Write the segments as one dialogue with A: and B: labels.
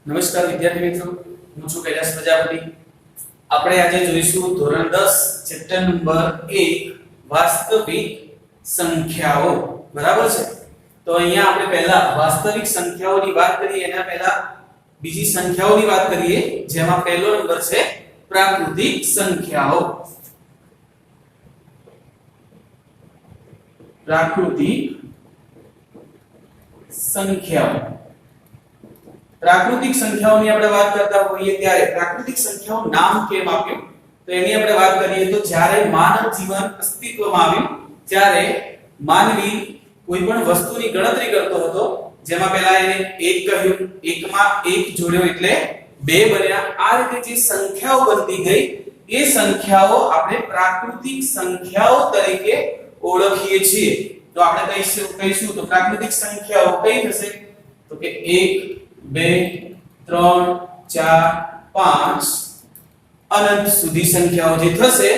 A: નમસ્કાર વિદ્યાર્થી મિત્રો, હું છું કૈલાસ પ્રજાપતિ. આપણે આજે જોઈશું ધોરણ 10 ચેપ્ટર નંબર 1 વાસ્તવિક સંખ્યાઓ. બરાબર છે? તો અહીંયા આપણે પહેલા વાસ્તવિક સંખ્યાઓની વાત કરીએ એના પહેલા બીજી સંખ્યાઓની વાત કરીએ, જેમાં પહેલો નંબર છે પ્રાકૃતિક સંખ્યાઓ. પ્રાકૃતિક સંખ્યાઓ. પ્રાકૃતિક સંખ્યાઓની આપણે વાત કરતા હોઈએ ત્યારે પ્રાકૃતિક સંખ્યાઓ નામ કેમ આપ્યું તો એની આપણે વાત કરીએ તો જ્યારે માનવ જીવન અસ્તિત્વમાં આવ્યું ત્યારે માનવી કોઈ પણ વસ્તુની ગણતરી કરતો હતો, જેમાં પહેલા એને 1 કહ્યું, 1 માં 1 જોડ્યો એટલે 2 બન્યા. આ રીતે જે સંખ્યાઓ બનતી ગઈ એ સંખ્યાઓ આપણે પ્રાકૃતિક સંખ્યાઓ તરીકે ઓળખીએ છીએ. તો આપણે કહીશું તો પ્રાકૃતિક સંખ્યાઓ કઈ થશે તો કે 1 2 3 4 5 અનંત સુધી સંખ્યાઓ જે થશે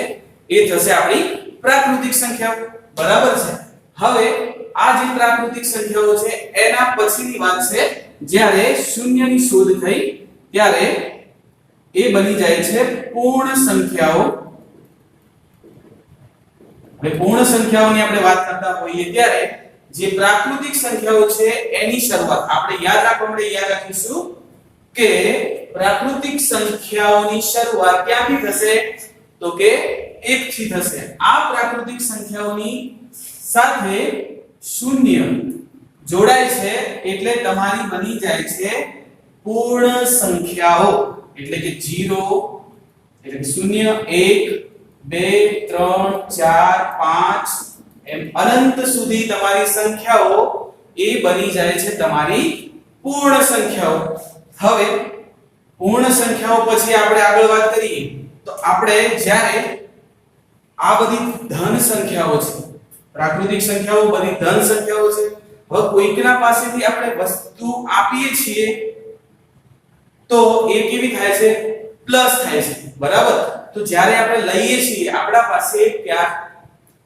A: એ થશે આપણી પ્રાકૃતિક સંખ્યાઓ. બરાબર છે? હવે આ જે પ્રાકૃતિક સંખ્યાઓ છે એના પછીની વાત છે જ્યારે શૂન્યની શોધ થઈ ત્યારે એ બની જાય છે પૂર્ણ સંખ્યાઓ. હવે પૂર્ણ સંખ્યાઓની આપણે વાત કરતા હોઈએ ત્યારે જે પ્રાકૃતિક સંખ્યાઓ છે એની શરૂઆત આપણે યાદ રાખીશું કે પ્રાકૃતિક સંખ્યાઓની શરૂઆત ક્યાંથી થશે તો કે 1 થી થશે. આ પ્રાકૃતિક સંખ્યાઓની સાથે શૂન્ય જોડાય છે એટલે તમારી બની જાય છે પૂર્ણ સંખ્યાઓ. એટલે કે 0 એટલે કે 0 1 2 3 4 5 એમ અનંત સુધી તમારી સંખ્યાઓ એ બની જાય છે તમારી પૂર્ણ સંખ્યાઓ. હવે પૂર્ણ સંખ્યાઓ પછી આપણે આગળ વાત કરીએ તો આપણે જ્યારે આ બધી ધન સંખ્યાઓ છે, પ્રાકૃતિક સંખ્યાઓ બધી ધન સંખ્યાઓ છે. હવે કોઈકના પાસેથી આપણે વસ્તુ આપીએ છીએ તો એ કેવી થાય છે? પ્લસ થાય છે. બરાબર? તો જ્યારે આપણે લઈએ છીએ આપણા પાસે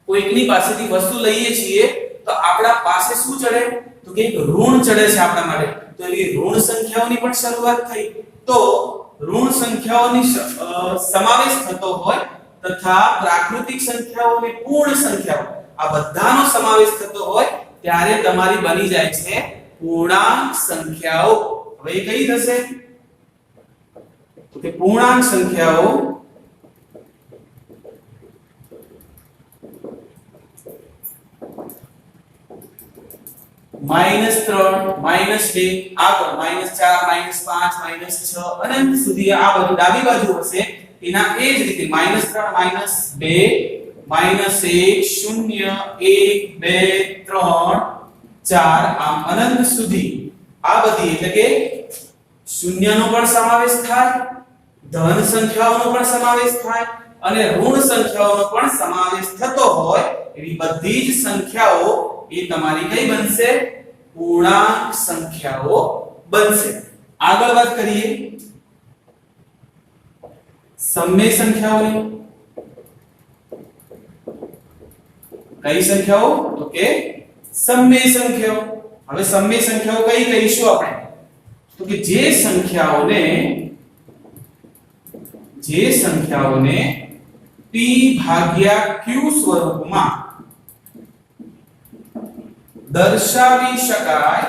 A: કોઈકની પાસેથી વસ્તુ લઈએ છીએ તો આપણા પાસે શું ચડે તો કે એક ઋણ ચડે છે આપણા માટે. તો એ ઋણ સંખ્યાઓની પણ શરૂઆત થઈ. તો ઋણ સંખ્યાઓની સમાવેશ થતો હોય તથા પ્રાકૃતિક સંખ્યાઓ અને પૂર્ણ સંખ્યાઓ આ બધાનો સમાવેશ થતો હોય ત્યારે તમારી બની જાય છે પૂર્ણાંક સંખ્યાઓ. હવે એ કઈ થશે તો કે પૂર્ણાંક સંખ્યાઓ -3 -2 આગળ -4 -5 -6 અનંત સુધી આ બધું ડાબી બાજુ હશે. એના એ જ રીતે -3 -2 -1 0 1 2 3 4 આમ અનંત સુધી આ બધી એટલે કે શૂન્યનો પણ સમાવેશ થાય, ધન સંખ્યાઓનો પણ સમાવેશ થાય અને ઋણ સંખ્યાઓનો પણ સમાવેશ થતો હોય એવી બધી જ સંખ્યાઓ એ તમારી કઈ બનશે? પૂર્ણાંક સંખ્યાઓ બનશે. આગળ વાત કરીએ સમય સંખ્યાઓની. કઈ સંખ્યાઓ તો કે સમય સંખ્યાઓ. હવે સમય સંખ્યાઓ કઈ કહીશું આપણે તો કે જે સંખ્યાઓને p ભાગ્યા q સ્વરૂપમાં દર્શાવી શકાય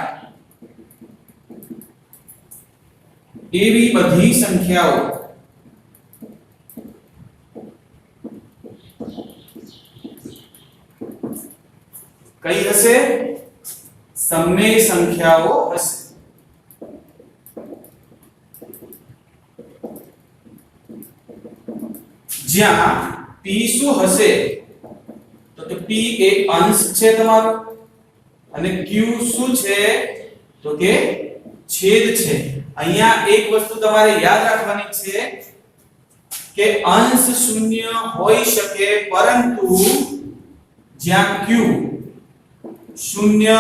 A: એવી બધી સંખ્યાઓ કઈ હશે? સમય સંખ્યાઓ હશે. જ્યાં p શું હશે તો કે p એ અંશ છે તમારો અને q શું છે તો કે છેદ છે. અહીંયા એક વસ્તુ તમારે યાદ રાખવાની છે કે અંશ શૂન્ય હોઈ શકે પરંતુ જ્યાં q શૂન્ય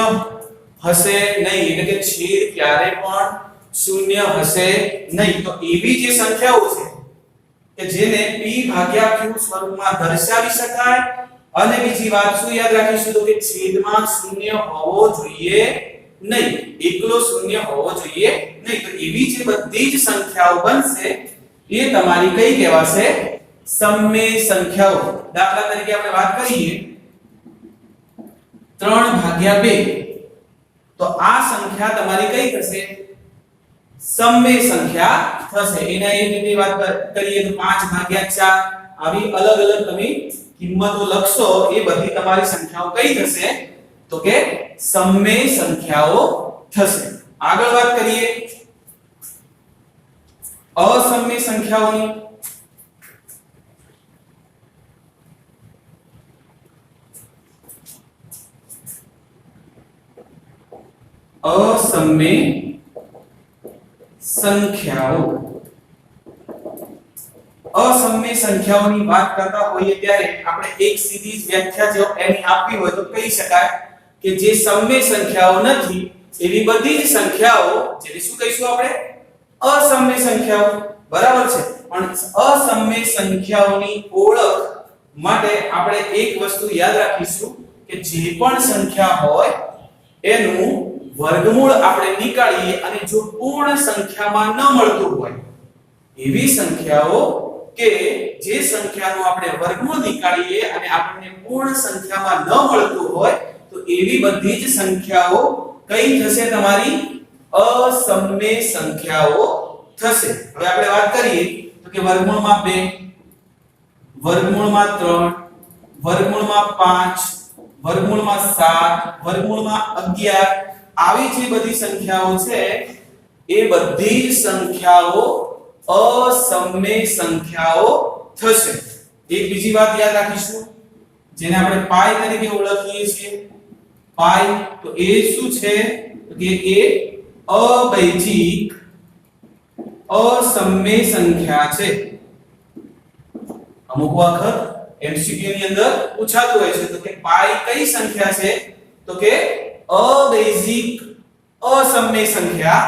A: હશે નહીં એટલે કે છેદ ક્યારે પણ શૂન્ય હશે નહીં. તો એવી જે સંખ્યાઓ છે કે જેને p ભાગ્યા q સ્વરૂપમાં દર્શાવી શકાય અને બીજી વાત શું યાદ રાખીશું તો કે છેદમાં શૂન્ય હોવો જોઈએ નહીં, એકલો શૂન્ય હોવો જોઈએ નહીં. તો એવી જે બધી જ સંખ્યાઓ બનશે એ તમારી કઈ કહેવાશે? સમમેય સંખ્યાઓ. દાખલા તરીકે આપણે વાત કરીએ 3/2, તો આ સંખ્યા તમારી કઈ થશે? સમમેય સંખ્યા થશે. એના એ રીતે વાત કરીએ તો 5/4, આવી અલગ અલગ તમે કિંમતો લખશો એ બધી તમારી સંખ્યાઓ કઈ થશે? તો કે સમમેય સંખ્યાઓ થશે. આગળ વાત કરીએ અસમમેય સંખ્યાઓની. અસમમેય સંખ્યાઓ. અસમમેય સંખ્યાઓની વાત કરતા હોઈએ ત્યારે આપણે એક સીધી વ્યાખ્યા જો એની આપવી હોય તો કહી શકાય કે જે સમમેય સંખ્યાઓ નથી એવી બધી જ સંખ્યાઓ, જેને શું કહીશું આપણે? અસમમેય સંખ્યાઓ. બરાબર છે. પણ અસમમેય સંખ્યાઓની ઓળખ માટે આપણે એક વસ્તુ યાદ રાખીશું કે જે પણ સંખ્યા હોય એનું વર્ગમૂળ આપણે નીકાળીએ અને જો પૂર્ણ સંખ્યામાં ન મળતું હોય એવી સંખ્યાઓ કે જે સંખ્યાનું આપણે વર્ગમૂળ નીકાળીએ અને આપણને પૂર્ણ સંખ્યામાં ન મળતું હોય તો એવી બધી જ સંખ્યાઓ કઈ થશે? તમારી અસમમેય સંખ્યાઓ થશે. હવે આપણે વાત કરીએ તો કે વર્ગમૂળમાં 2, વર્ગમૂળમાં 3, વર્ગમૂળમાં 5, વર્ગમૂળમાં 7, વર્ગમૂળમાં 11, આવી જે બધી સંખ્યાઓ છે એ બધી જ સંખ્યાઓ અસમમેય સંખ્યાઓ થશે. એક બીજી વાત યાદ રાખીશું જેને આપણે પાઈ તરીકે ઓળખીએ છીએ. પાઈ તો એ શું છે? તો કે એ અબૈજિક અસમમેય સંખ્યા છે. અમુક વખત એમસીક્યુ ની અંદર પૂછાતું હોય છે તો કે પાઈ કઈ સંખ્યા છે? તો કે અબૈજિક અસમમેય સંખ્યા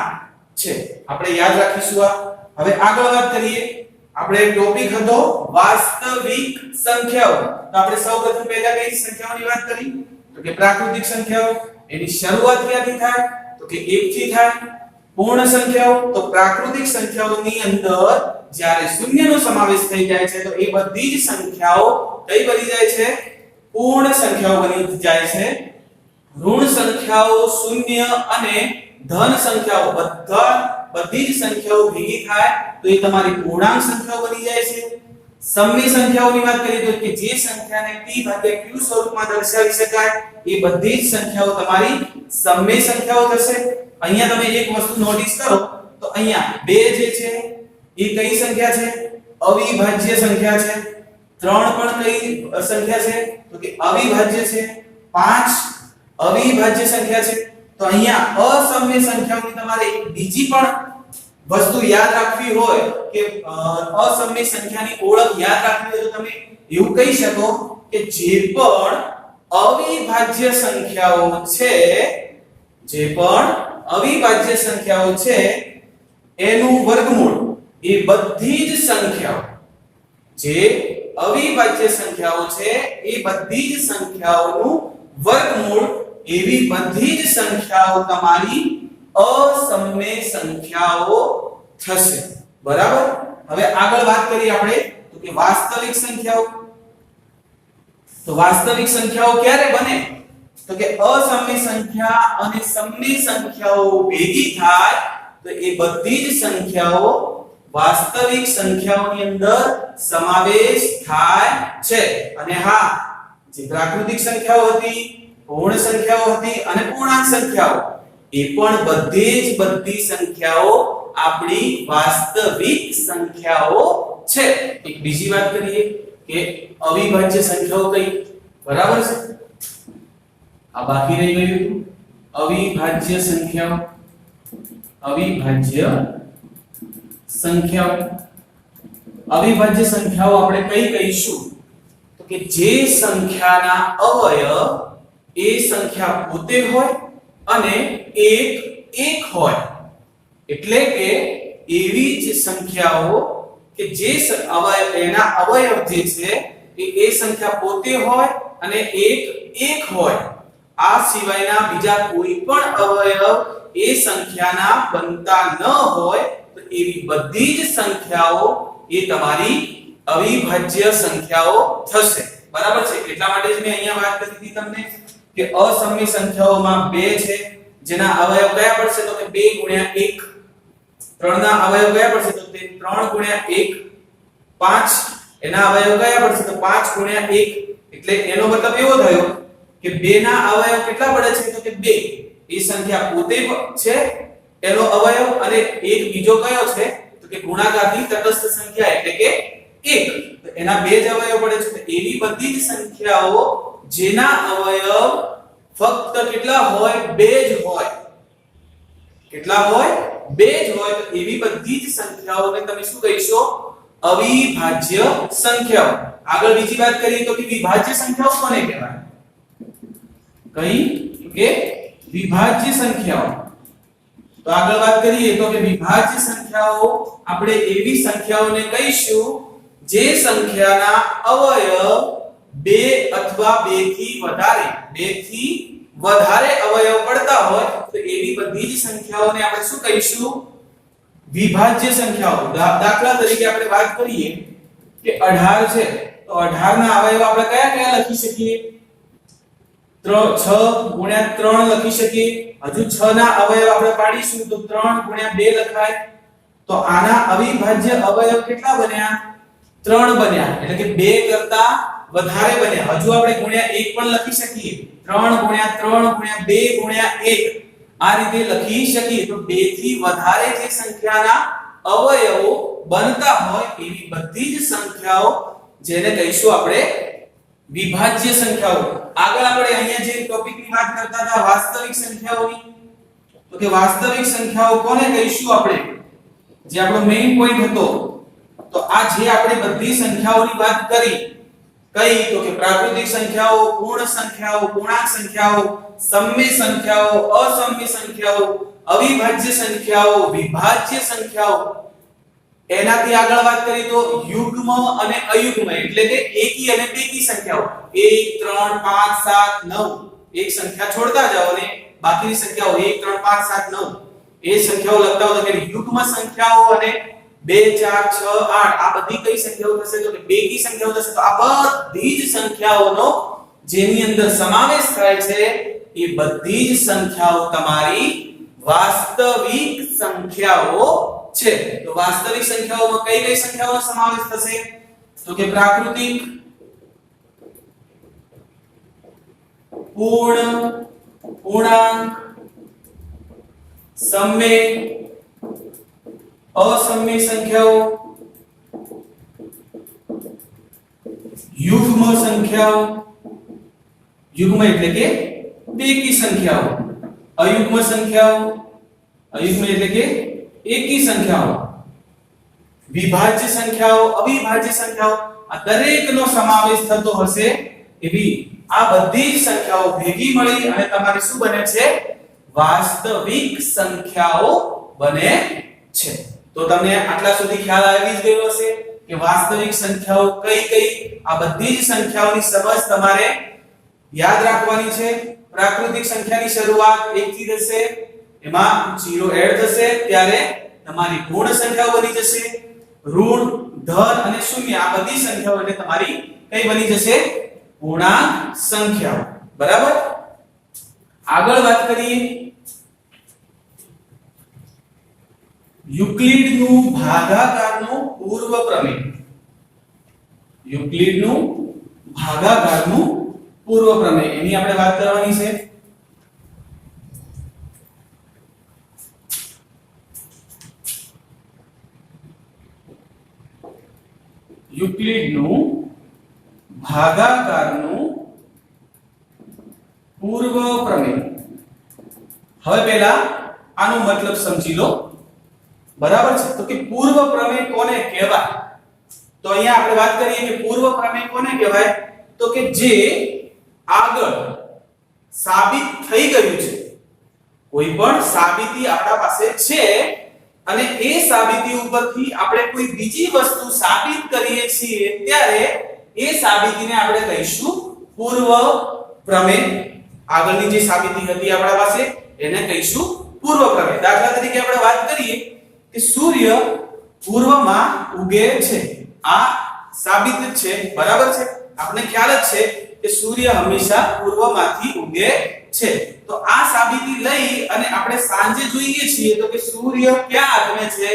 A: છે. આપણે યાદ રાખીશું આ. હવે આગળ વાત કરીએ. આપણે ટોપિક હતો વાસ્તવિક સંખ્યાઓ. તો આપણે સૌપ્રથમ પહેલા કઈ સંખ્યાઓની વાત કરી? તો કે પ્રાકૃતિક સંખ્યાઓ. એની શરૂઆત ક્યાંથી થાય? તો કે 1 થી થાય. પૂર્ણ સંખ્યાઓ તો પ્રાકૃતિક સંખ્યાઓની અંદર જ્યારે શૂન્યનો સમાવેશ થઈ જાય છે તો એ બધી જ સંખ્યાઓ કઈ બની જાય છે? પૂર્ણ સંખ્યાઓ બની જાય છે. ઋણ સંખ્યાઓ, શૂન્ય અને ધન સંખ્યાઓ બધી જ સંખ્યાઓ ભેગી થાય તો એ તમારી પૂર્ણાંક સંખ્યાઓ બની જાય છે. સમમેય સંખ્યાઓની વાત કરીએ તો કે જે સંખ્યાને p/q સ્વરૂપમાં દર્શાવી શકાય એ બધી જ સંખ્યાઓ તમારી સમમેય સંખ્યાઓ થશે. અહીંયા તમે એક વસ્તુ નોટિસ કરો તો અહીંયા 2 જે છે એ કઈ સંખ્યા છે? અવિભાજ્ય સંખ્યા છે. 3 પણ કઈ સંખ્યા છે? તો કે અવિભાજ્ય છે. 5 અવિભાજ્ય સંખ્યા છે. તો અહીંયા અસમમેય સંખ્યાઓની તમારે એક બીજી પણ વસ્તુ યાદ રાખવી હોય કે અસમમેય સંખ્યાની ઓળખ યાદ રાખવી હોય તો તમે એવું કહી શકો કે જે પણ અવિભાજ્ય સંખ્યાઓ છે, જે પણ અવિભાજ્ય સંખ્યાઓ છે એનું વર્ગમૂળ એ બધી જ સંખ્યાઓ, જે અવિભાજ્ય સંખ્યાઓ છે એ બધી જ સંખ્યાઓનું વર્ગમૂળ એવી બધી જ સંખ્યાઓ તમારી અસમમેય સંખ્યાઓ થશે. બરાબર. હવે આગળ વાત કરીએ આપણે તો કે વાસ્તવિક સંખ્યાઓ. તો વાસ્તવિક સંખ્યાઓ ક્યારે બને? તો કે અસમમેય સંખ્યા અને સમમેય સંખ્યાઓ ભેગી થાય તો એ બધી જ સંખ્યાઓ વાસ્તવિક સંખ્યાઓની અંદર સમાવેશ થાય છે. અને હા, જે પ્રાકૃતિક સંખ્યાઓ હતી, પૂર્ણ સંખ્યાઓ હતી અને પૂર્ણાંક સંખ્યાઓ એ પણ બધી સંખ્યાઓ આપણી વાસ્તવિક સંખ્યાઓ છે. એક બીજી વાત કરીએ કે અવિભાજ્ય સંખ્યાઓ કઈ? બરાબર છે. આ બાકી રહી ગયું હતું અવિભાજ્ય સંખ્યાઓ. અવિભાજ્ય સંખ્યાઓ આપણે કઈ કહીશું? તો કે જે સંખ્યાના અવયવ એ સંખ્યા પોતે હોય અને એક હોય. એટલે કે એવી જ સંખ્યાઓ કે જે એના અવયવ જે છે એ સંખ્યા પોતે હોય અને એક હોય. આ સિવાયના બીજા કોઈ પણ અવયવ એ સંખ્યાના બનતા ન હોય તો એવી બધી જ સંખ્યાઓ એ તમારી અવિભાજ્ય સંખ્યાઓ થશે. બરાબર છે? એટલા માટે જ મેં અહીંયા વાત કરી હતી તમને કે અસમમી સંખ્યાઓમાં 2 છે જેના અવયવ કયા પડશે તો કે 2 ગુણ્યા 1. 3 ના અવયવ કયા પડશે તો તે 3 ગુણ્યા 1. 5 એના અવયવ કયા પડશે તો 5 ગુણ્યા 1. એટલે એનો મતલબ એવો થયો કે 2 ના અવયવ કેટલા પડે છે તો કે 2. એ સંખ્યા પોતે છે એનો અવયવ અને એક બીજો કયો છે તો કે ગુણાકારની તટસ્થ સંખ્યા એટલે કે 1. તો એના 2 જ અવયવ પડે છે. તો એવી બધી જ સંખ્યાઓ જેના અવયવ ફક્ત કેટલા હોય 2 જ હોય. કેટલા હોય 2 જ હોય. તો એવી બધી જ સંખ્યાઓને તમે શું કહીશો અવિભાજ્ય સંખ્યાઓ. આગળ બીજી વાત કરીએ તો કે વિભાજ્ય સંખ્યાઓ કોને કહેવાય? કઈ કે વિભાજ્ય સંખ્યાઓ. તો આગળ વાત કરીએ તો કે વિભાજ્ય સંખ્યાઓ આપણે એવી સંખ્યાઓને કહીશું જે સંખ્યાના અવયવ 2 અથવા 2 થી વધારે અવયવ પડતા હોય તો એવી બધી જ સંખ્યાઓને આપણે શું કહીશું વિભાજ્ય સંખ્યાઓ. દાખલા તરીકે આપણે વાત કરીએ કે 18 છે તો 18 ના અવયવ આપણે કયા કયા લખી શકીએ? 6 ગુણ્યા 3 લખી શકીએ. હજુ 6 ના અવયવ આપણે પાડીશું તો 3 ગુણ્યા 2 લખાય. તો આના અવિભાજ્ય અવયવ કેટલા બન્યા? 3 બન્યા. એટલે કે 2 કરતા વધારે બન્યા. હજુ આપણે ગુણ્યા 1 પણ લખી શકીએ. 3 ગુણ્યા 3 ગુણ્યા 2 ગુણ્યા 1 આ રીતે લખી શકીએ. તો 2 થી વધારે જે સંખ્યાના અવયવો બનતા હોય એવી બધી જ સંખ્યાઓ જેને કહીશું આપણે વિભાજ્ય સંખ્યાઓ. આગળ આપણે અહીંયા જે ટોપિકની વાત કરતા હતા વાસ્તવિક સંખ્યાઓની તો કે વાસ્તવિક સંખ્યાઓ કોને કહીશું આપણે? જે આપણો મેઈન પોઈન્ટ હતો. તો આ જે આપણે બધી સંખ્યાઓની વાત કરી કઈ તો કે પ્રાકૃતિક સંખ્યાઓ, પૂર્ણ સંખ્યાઓ, પૂર્ણાંક સંખ્યાઓ, સમમી સંખ્યાઓ, અસમમી સંખ્યાઓ, અવિભાજ્ય સંખ્યાઓ, વિભાજ્ય સંખ્યાઓ. એનાથી આગળ વાત કરી તો યુગ્મ અને અયુગ્મ એટલે કે એકી અને બેકી સંખ્યાઓ 1 3 5 7 9 એક સંખ્યા છોડતા જાઓ અને બાકીની સંખ્યાઓ 1 3 5 7 9 એ સંખ્યાઓ લખતા હો તો કે યુગ્મ સંખ્યાઓ અને 2 4 6 8 આ બધી કઈ સંખ્યાઓ થશે તો કે બેકી સંખ્યાઓ થશે. તો આ બધી જ સંખ્યાઓનો જેની અંદર સમાવેશ થાય છે એ બધી જ સંખ્યાઓ તમારી વાસ્તવિક સંખ્યાઓ છે. તો વાસ્તવિક સંખ્યાઓમાં કઈ કઈ સંખ્યાઓનો સમાવેશ થશે તો કે પ્રાકૃતિક, પૂર્ણ, પૂર્ણાંક, સમય, અસમય સંખ્યાઓ, યુગ્મ સંખ્યાઓ. યુગ્મ એટલે કે બેકી સંખ્યાઓ, અયુગ્મ સંખ્યાઓ, અયુગ્મ એટલે કે એકી સંખ્યાઓ, વિભાજ્ય સંખ્યાઓ, અવિભાજ્ય સંખ્યાઓ. આ દરેકનો સમાવેશ થતો હશે એવી આ બધી જ સંખ્યાઓ ભેગી મળી અને તમારી શું બને છે વાસ્તવિક સંખ્યાઓ બને છે. તો તમને આટલા સુધી ખ્યાલ આવી જ ગયો હશે કે વાસ્તવિક સંખ્યાઓ કઈ કઈ. આ બધી જ સંખ્યાઓની સમજ તમારે યાદ રાખવાની છે. પ્રાકૃતિક સંખ્યાની શરૂઆત 1 થી થશે, એમાં 0 એડ થશે ત્યારે તમારી પૂર્ણ સંખ્યાઓ બની જશે. ઋણ, ધન અને શૂન્ય આ બધી સંખ્યાઓ એટલે તમારી કઈ બની જશે પૂર્ણાંક સંખ્યાઓ. બરાબર. આગળ વાત કરીએ યુક્લિડનું ભાગાકારનું પૂર્વ પ્રમેય. યુક્લિડનું ભાગાકારનું પૂર્વ પ્રમેય એની આપણે વાત કરવાની છે. યુક્લિડનું ભાગાકારનું પૂર્વ પ્રમેય. હવે પહેલા આનો મતલબ સમજી લો. બરાબર છે. તો કે પૂર્વ પ્રમેય કોને કહેવાય? તો અહીંયા આપણે વાત કરીએ કે પૂર્વ પ્રમેય કોને કહેવાય તો કે જે આગળ સાબિત થઈ ગયું છે. કોઈ પણ સાબિતી આપણા પાસે છે અને એ સાબિતી ઉપરથી આપણે કોઈ બીજી વસ્તુ સાબિત કરીએ છીએ ત્યારે એ સાબિતીને આપણે કહીશું પૂર્વ પ્રમેય આગળની જે સાબિતી હતી આપણા પાસે એને કહીશું પૂર્વ પ્રમેય. દાખલા તરીકે આપણે વાત કરીએ કે સૂર્ય પૂર્વમાં ઉગે છે. આ સાબિત છે, બરાબર છે. આપણે ખ્યાલ જ છે કે સૂર્ય હંમેશા પૂર્વમાંથી ઉગે છે. તો આ સાબિતી લઈ અને આપણે સાંજે જોઈએ છીએ તો કે સૂર્ય ક્યાં આથમે છે?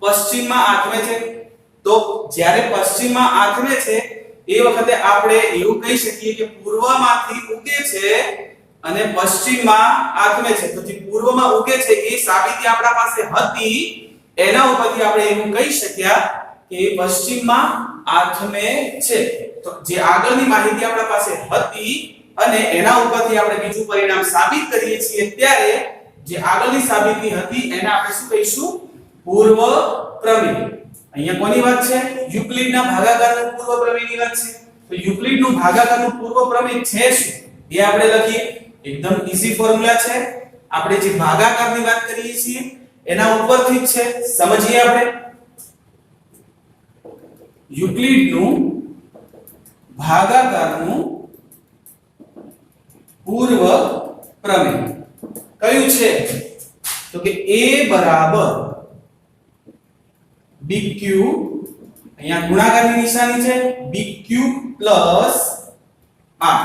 A: પશ્ચિમમાં આથમે છે. તો જ્યારે પશ્ચિમમાં આથમે છે એ વખતે આપણે એવું કહી શકીએ કે પૂર્વમાંથી ઉગે છે અને પશ્ચિમમાં આથમે છે. તો જે પૂર્વમાં ઉગે છે એ સાબિતી આપણા પાસે હતી, એના ઉપરથી આપણે એવું કહી શક્યા કે પશ્ચિમમાં આથમે છે. તો જે આગળની માહિતી આપણા પાસે હતી અને એના ઉપરથી આપણે બીજું પરિણામ સાબિત કરીએ છીએ ત્યારે જે આગળની સાબિતી હતી એને આપણે શું કહીશું? પૂર્વ પ્રમેય. અહીંયા કોની વાત છે? યુક્લિડના ભાગાકારનું પૂર્વ પ્રમેયની વાત છે. તો યુક્લિડનું ભાગાકારનું પૂર્વ પ્રમેય છે શું એ આપણે લખીએ. એકદમ ઈઝી ફોર્મ્યુલા છે. આપણે જે ભાગાકારની વાત કરીએ છીએ એના ઉપરથી જ છે, સમજીએ આપણે. યુક્લિડનું ભાગાકારનું પૂર્વ પ્રમેય કયું છે? તો કે a બરાબર bq, અહીંયા ગુણાકારની નિશાની છે, bq પ્લસ r.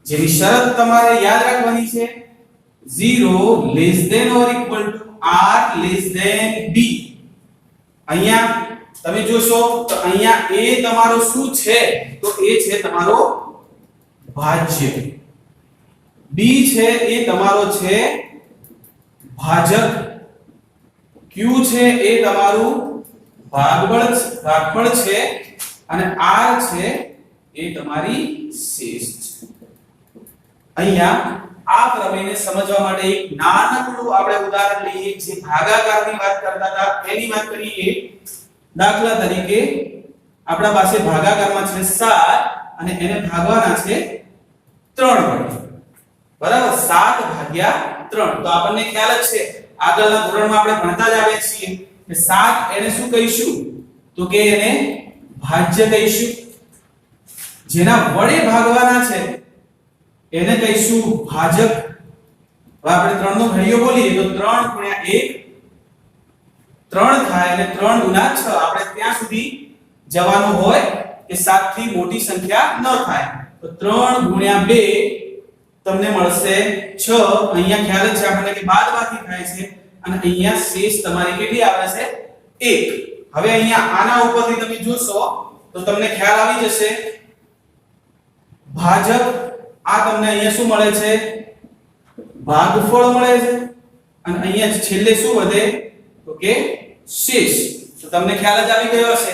A: જેની શરત તમારે યાદ રાખવાની છે 0 less than or equal to r less than b. અહીંયા તમે જોશો તો અહીંયા a તમારો શું છે? તો a છે તમારો ભાજ્ય, b છે એ તમારો છે ભાજક, q છે એ તમારું ભાગફળ છે અને r છે એ તમારી શેષ છે. અહીંયા આ પ્રમેયને સમજવા માટે એક નાનકડું આપણે ઉદાહરણ લઈએ. જે ભાગાકારની વાત કરતા હતા એની વાત કરીએ. દાખલા તરીકે આપણા પાસે ભાગાકારમાં છે 7 અને એને ભાગવાના છે 3 વડે, બરાબર? 7 ભાગ્યા 3. તો આપણને ખ્યાલ જ છે, આગળના ધોરણમાં આપણે ભણતા જ આવ્યા છીએ કે 7 એને શું કહીશું? તો કે એને ભાજ્ય કહીશું. જેના વડે ભાગવાના છે એને કહીશું ભાજક. હવે આપણે 3 નો ઘડિયો બોલીએ તો 3 ગુણ્યા 1 3 થાય અને 3 ગુણ્યા 6. આપણે ત્યાં સુધી જવાનું હોય કે 7 થી મોટી સંખ્યા ન થાય. તો 3 ગુણ્યા 2 તમને મળશે 6. અહીંયા ખ્યાલ જ છે આપણને કે બાદબાકી થાય છે અને અહીંયા શેષ તમારી કેટલી આવે છે? 1. હવે અહીંયા આના ઉપરથી તમે જોશો તો તમને ખ્યાલ આવી જશે. ભાજક આ તમને અહીંયા શું મળે છે? ભાગફળ મળે છે અને અહીંયા છેલ્લે શું વધે? તો કે શેષ. તો તમને ખ્યાલ જ આવી ગયો હશે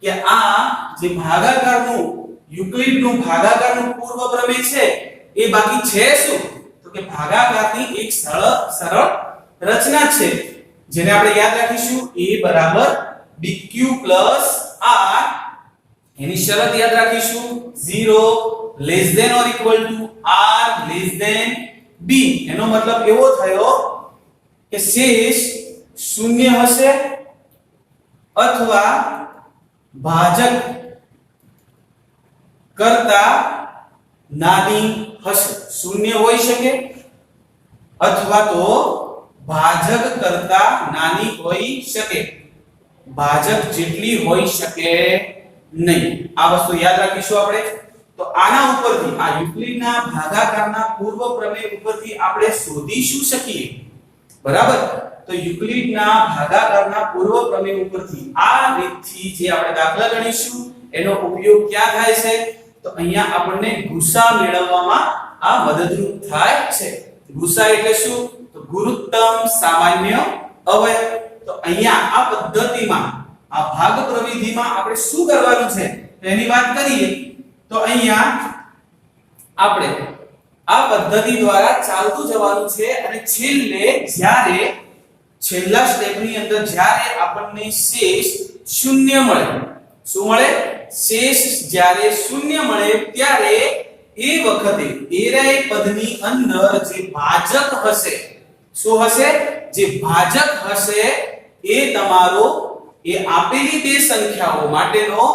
A: કે આ જે ભાગાકારનું યુક્લિડનું ભાગાકારનું પૂર્વ પ્રમેય છે એ બાકી છે શું? તો કે ભાગાકારની એક સરળ રચના છે જેને આપણે યાદ રાખીશું a બરાબર bq પ્લસ r. એની શરત યાદ રાખીશું 0 less than or equal to r less than b. એનો મતલબ એવો થયો કે શેષ શૂન્ય હશે અથવા ભાજક કરતા નાની હશે. શૂન્ય હોઈ શકે અથવા તો ભાજક કરતા નાની હોઈ શકે, ભાજક જેટલી હોઈ શકે નહીં. આ વસ્તુ યાદ રાખીશું આપણે. તો આના ઉપરથી આ યુક્લિડના ભાગાકારના પૂર્વ પ્રમેય ઉપરથી આપણે શોધી શું શકીએ? બરાબર? તો યુક્લિડના ભાગાકારના પૂર્વ પ્રમેય ઉપરથી આ રીતથી જે આપણે દાખલા ગણીશું એનો ઉપયોગ ક્યાં થાય છે? તો અહીંયા આપણને ગુસા મેળવવામાં આ મદદરૂપ થાય છે. ગુસા એટલે શું? તો ગુરુત્તમ સામાન્ય અવયવ. તો અહીંયા આ પદ્ધતિમાં આ ભાગ પ્રવિધિમાં આપણે શું કરવાનું છે એની વાત કરીએ તો અહીંયા આપણે આ પદ્ધતિ દ્વારા ચાલતું જવાનું છે અને છેલ્લે જ્યારે છેલ્લા સ્ટેપની અંદર જ્યારે આપણને શેષ શૂન્ય મળે, શું મળે? શેષ જ્યારે શૂન્ય મળે ત્યારે એ વખતે એરાય પદની અંદર જે ભાજક હશે, શું હશે? જે ભાજક હશે એ તમારો એ આપેલી બે સંખ્યાઓ માટેનો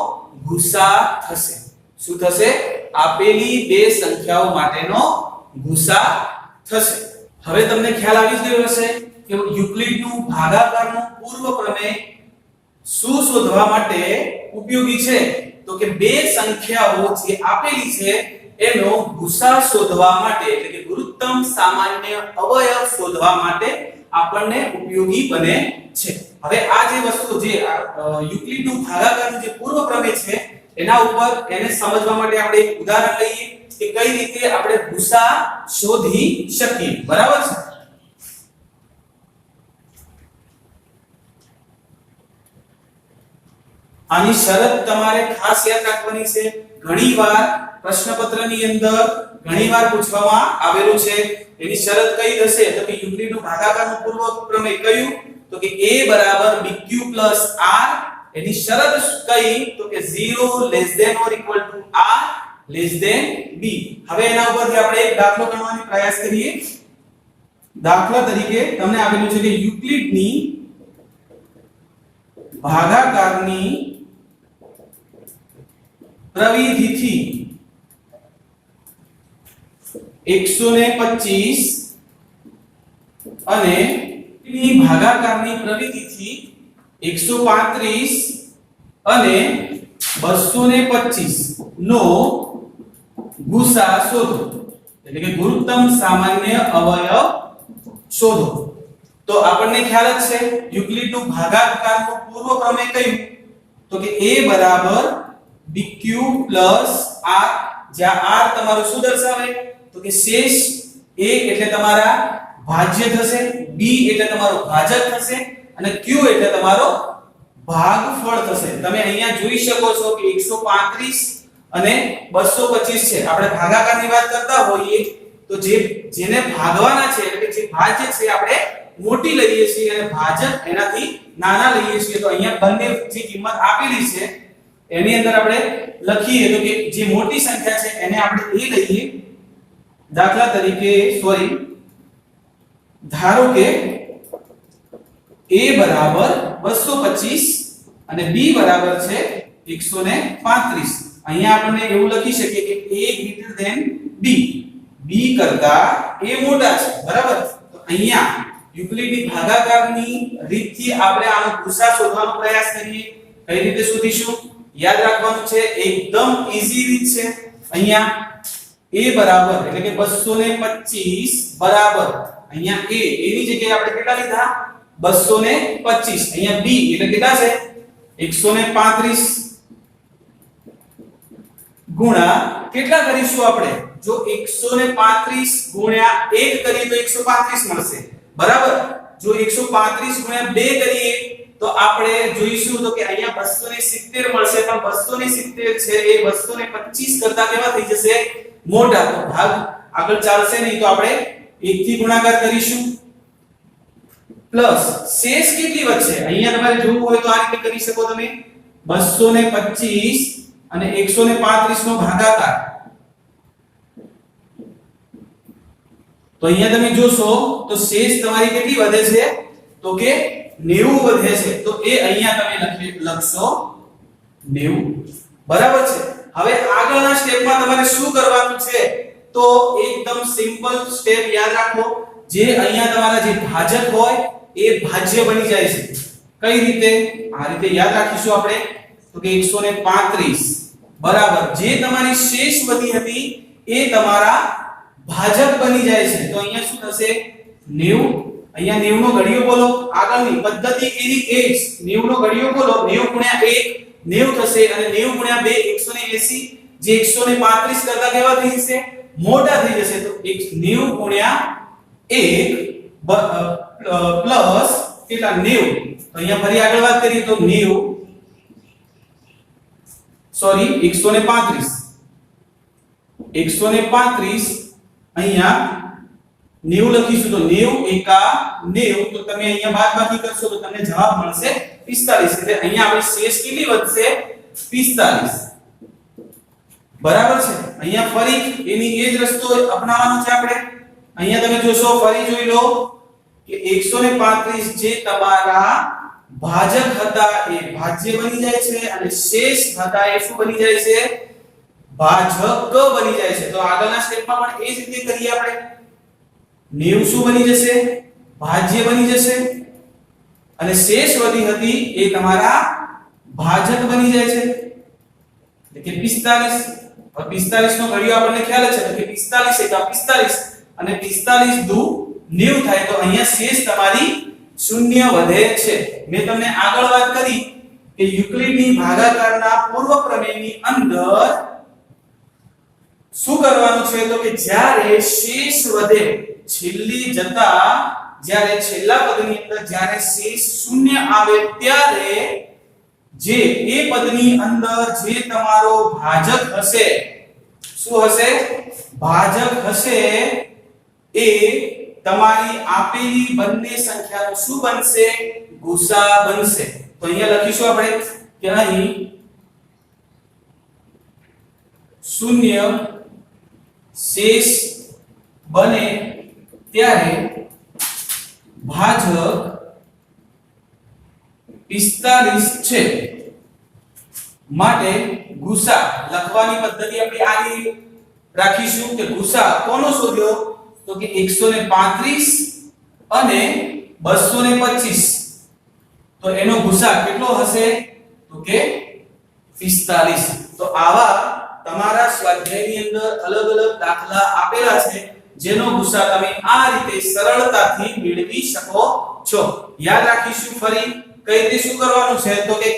A: ગુસા થશે. શું થશે? આપેલી બે સંખ્યાઓ માટેનો ગુસા થશે. હવે તમને ખ્યાલ આવી જ ગયો હશે કે યુક્લિડનું ભાગાકારનું પૂર્વ પ્રમેય શું શોધવા માટે ઉપયોગી છે? તો કે બે સંખ્યાઓ જે આપેલી છે એનો ગુસા શોધવા માટે એટલે કે ગુરુત્તમ સામાન્ય અવયવ શોધવા માટે આપણને ઉપયોગી બને છે. હવે આ જે વસ્તુ જે યુક્લિડનું ભાગાકારનું જે પૂર્વ પ્રમેય છે એના ઉપર એને સમજવા માટે આપણે એક ઉદાહરણ લઈએ કે કઈ રીતે આપણે ગુસા શોધી શકીએ. બરાબર છે? આની શરત તમારે ખાસ યાદ રાખવાની છે. ઘણીવાર પ્રશ્નપત્રની અંદર ઘણીવાર પૂછવામાં આવેલું છે. એની શરત કઈ થશે? તો કે યુક્લિડનું ભાગાકારનું પૂર્વ પ્રમેય કયું? તો કે a બરાબર bq r. એની શરત કઈ? તો કે 0 less than or equal to r less than b. હવે એના ઉપરથી આપણે એક દાખલો ગણવાનો પ્રયાસ કરીએ. દાખલા તરીકે તમને આપેલું છે કે યુક્લિડની ભાગાકારની પ્રવિધિથી 125 અને ની ભાગાકારની પ્રવિધિથી 135 અને 225 નો ગુસા શોધો એટલે કે ગુરુત્તમ સામાન્ય અવયવ શોધો. તો આપણને ખ્યાલ જ છે યુક્લિડનું ભાગાકારનું પૂર્વ પ્રમેય કયું? તો કે a બરાબર bq r. જ્યાં r તમારું શું દર્શાવે? તો કે શેષ. a એટલે તમારા ભાજ્ય થશે, b એટલે તમારો ભાજક થશે અને q એટલે તમારો ભાગફળ થશે. તમે અહીંયા જોઈ શકો છો કે 135 અને 225 છે. આપણે ભાગાકારની વાત કરતા હોઈએ તો જેને ભાગવાના છે એટલે કે જે ભાજ્ય છે આપણે મોટી લઈએ છીએ અને ભાજક એનાથી નાના લઈએ છીએ. તો અહીંયા બંને જે કિંમત આપેલી છે એની અંદર આપણે લખીએ તો કે જે મોટી સંખ્યા છે એને આપણે a લઈએ. દાખલા તરીકે ધારો કે a બરાબર 225 અને b બરાબર છે 135. અહીંયા આપણે એવું લખી શકીએ કે a greater than b. b કરતા a મોટા છે. બરાબર? તો અહીંયા યુક્લિડની ભાગાકારની રીતથી આપણે આનો ગુસા શોધવાનો પ્રયાસ કરીએ. કઈ રીતે શોધીશું? યાદ રાખવાનું છે, એકદમ ઈઝી રીત છે. અહીંયા a બરાબર એટલે કે 225 બરાબર અહીંયા a એની જગ્યાએ આપણે કેટલા લીધા? 225. અહીંયા b એટલે કેટલા છે? 135 ગુણ્યા કેટલા કરીશું આપણે? જો 135 ગુણ્યા 1 કરીએ તો 135 મળશે. બરાબર? જો 135 ગુણ્યા 2 કરીએ તો આપણે જોઈશું તો કે અહીંયા 270 મળશે. પણ 270 છે એ 225 કરતા કેવા થઈ જશે? મોટા. તો ભાગ આગળ ચાલશે નહીં તો આપણે 1 થી ગુણાકાર કરીશું. પ્લસ શેષ કેટલી વધશે? અહીંયા તમારે જોવું હોય તો આ રીતે કરી શકો તમે. 225 અને 135 નો ભાગાકાર. તો અહીંયા તમે જોશો તો શેષ તમારી કેટલી વધે છે? તો કે 90 વધે છે. તો એ અહીંયા તમે લખશો 90. બરાબર છે? હવે આગળના સ્ટેપમાં તમારે શું કરવાનું છે? તો એકદમ સિમ્પલ સ્ટેપ યાદ રાખો. જે અહીંયા તમારા જે ભાજક હોય એ ભાજ્ય બની જાય છે. કઈ રીતે? આ રીતે યાદ રાખીશું આપણે. તો કે 135 બરાબર જે તમારી શેષ વધી હતી એ તમારા ભાજક બની જાય છે. તો અહીંયા શું થશે? 90. અહીંયા 90 નો ઘડિયો બોલો. આગળની પદ્ધતિ એની એ જ. 90 નો ઘડિયો બોલો. 90 ગુણ્યા 1 90 થશે અને 90 ગુણ્યા 2 180 જે 135 કરતા કેવા થઈ જશે? મોટા થઈ જશે. તો 90 ગુણ્યા 1 પ્લસ કેટલા? 90. તો અહીંયા ફરી આગળ વાત કરીએ તો 90 સોરી 135 અહીંયા 90 લખીશું તો 90 એકા 90. તો તમે અહીંયા બાદબાકી કરશો તો તમને જવાબ મળશે 45. એટલે અહીંયા આપણી શેષ કેટલી વધશે? 45. બરાબર છે? અહીંયા ફરી એની એ જ રસ્તો અપનાવવાનો છે આપણે. અહીંયા તમે જોશો, ફરી જોઈ લો કે 135 જે તમારા ભાજક હતા એ ભાજ્ય બની જાય છે અને શેષ હતા એ શું બની જાય છે? ભાજક બની જાય છે. તો આગળના સ્ટેપમાં પણ એ જ રીતે કરીએ આપણે. 90 શું બની જશે? ભાજ્ય બની જશે અને શેષ વધી હતી એ તમારા ભાજક બની જાય છે એટલે કે 45. હવે 45 નો ઘડિયો આપણને ખ્યાલ છે કે 45 એકા 45 અને 45 દુ 90 થાય તો અહીંયા શેષ તમારી શૂન્ય વધે છે. મેં તમને આગળ વાત કરી કે યુક્લિડની ભાગાકારના પૂર્વ પ્રમેયની અંદર શું કરવાનું છે તો કે જ્યારે શેષ વધે છેલ્લી જતા જ્યારે છેલ્લા પદની અંદર જ્યારે શેષ શૂન્ય આવે ત્યારે જે એ પદની અંદર જે તમારો ભાજક હશે શું હશે? ભાજક હશે એ તમારી આપેલી બંને સંખ્યાનો શું બનશે? ગુસા બનશે. તો અહીંયા લખીશું આપણે કે અહીં શૂન્ય શેષ બને ત્યારે ભાજક 45 છે. માટે ગુસા લખવાની પદ્ધતિ આપણે આ રીતે રાખીશું કે ગુસા કોનો શોધ્યો તો કે 135 અને 225. તો એનો ગુસા કેટલો હશે તો કે 45. તો આવા તમારા સ્વાધ્યાયની અંદર અલગ અલગ દાખલા આપેલા છે જેનો ગુસા તમે આ રીતે સરળતાથી મેળવી શકો છો. યાદ રાખીશું ફરી કઈ રીતે શું કરવાનું છે તો કે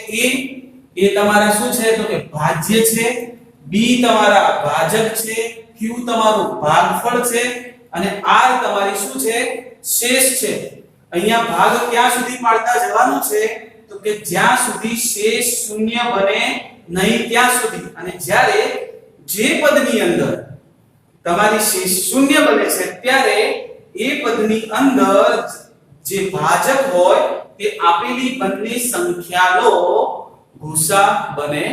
A: એ તમારા શું છે તો કે ભાજ્ય છે, b તમારા ભાજક છે, q તમારું ભાગફળ છે અને r તમારી શું છે? શેષ છે. અહીંયા ભાગ ક્યાં સુધી પાડતા જવાનું છે તો કે જ્યાં સુધી શેષ શૂન્ય બને નહીં ત્યાં સુધી. અને જ્યારે જે પદની અંદર તમારી શેષ શૂન્ય બને છે ત્યારે એ પદની અંદર જે ભાજક હોય તે આપેલી બંને સંખ્યાનો ગુસા બને